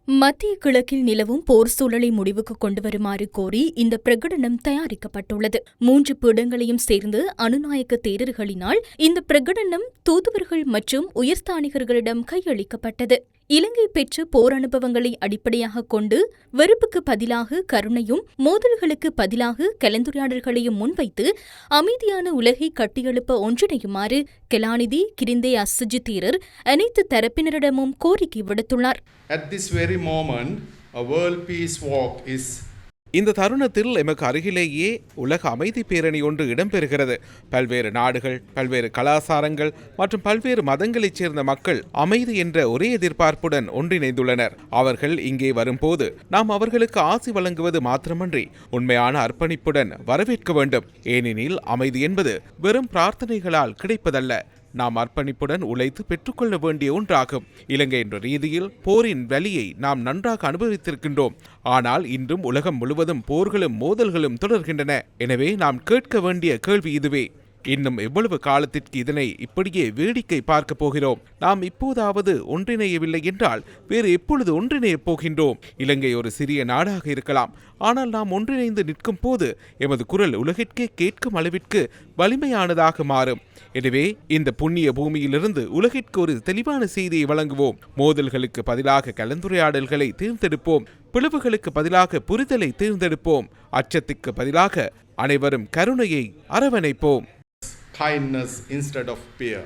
மத்திய கிழக்கில் நிலவும் போர் சூழலை முடிவுக்கு கொண்டுவருமாறு கோரி இந்த பிரகடனம் தயாரிக்கப்பட்டுள்ளது. 3 பீடங்களையும் சேர்ந்து அனுநாயக்க தேரர்களினால் இந்த பிரகடனம் தூதுவர்கள் மற்றும் உயர்ஸ்தானிகர்களிடம் கையளிக்கப்பட்டது. இலங்கை பெற்ற போர் அனுபவங்களை அடிப்படையாக கொண்டு வெறுப்புக்கு பதிலாக கருணையும், மோதல்களுக்கு பதிலாக கலந்துரையாடல்களையும் முன்வைத்து அமைதியான உலகை கட்டியெழுப்ப ஒன்றிணையுமாறு கலாநிதி கிரிந்தே அஸ்ஸஜி தேரர் அனைத்து தரப்பினரிடமும் கோரிக்கை விடுத்துள்ளார். At this very moment, a world peace walk is இந்த தருணத்தில் எமக்கு அருகிலேயே உலக அமைதி பேரணி ஒன்று இடம்பெறுகிறது. பல்வேறு நாடுகள், பல்வேறு கலாசாரங்கள் மற்றும் பல்வேறு மதங்களைச் சேர்ந்த மக்கள் அமைதி என்ற ஒரே எதிர்பார்ப்புடன் ஒன்றிணைந்துள்ளனர். அவர்கள் இங்கே வரும்போது நாம் அவர்களுக்கு ஆசி வழங்குவது மாத்திரமன்றி உண்மையான அர்ப்பணிப்புடன் வரவேற்க வேண்டும். ஏனெனில் அமைதி என்பது வெறும் பிரார்த்தனைகளால் கிடைப்பதல்ல, நாம் அர்ப்பணிப்புடன் உழைத்து பெற்றுக்கொள்ள வேண்டிய ஒன்றாகும். இலங்கை என்ற ரீதியில் போரின் வலியை நாம் நன்றாக அனுபவித்திருக்கின்றோம். ஆனால் இன்றும் உலகம் முழுவதும் போர்களும் மோதல்களும் தொடர்கின்றன. எனவே நாம் கேட்க வேண்டிய கேள்வி இதுவே: இன்னும் எவ்வளவு காலத்திற்கு இதனை இப்படியே வேடிக்கை பார்க்க போகிறோம்? நாம் இப்போதாவது ஒன்றிணையவில்லை என்றால் வேறு எப்பொழுது ஒன்றிணையப் போகின்றோம்? இலங்கை ஒரு சிறிய நாடாக இருக்கலாம், ஆனால் நாம் ஒன்றிணைந்து நிற்கும் போது எமது குரல் உலகிற்கே கேட்கும் அளவிற்கு வலிமையானதாக மாறும். எனவே இந்த புண்ணிய பூமியிலிருந்து உலகிற்கு ஒரு தெளிவான செய்தியை வழங்குவோம். மோதல்களுக்கு பதிலாக கலந்துரையாடல்களை தேர்ந்தெடுப்போம். பிளவுகளுக்கு பதிலாக புரிதலை தேர்ந்தெடுப்போம். அச்சத்துக்கு பதிலாக அனைவரும் கருணையை அரவணைப்போம். kindness instead of fear.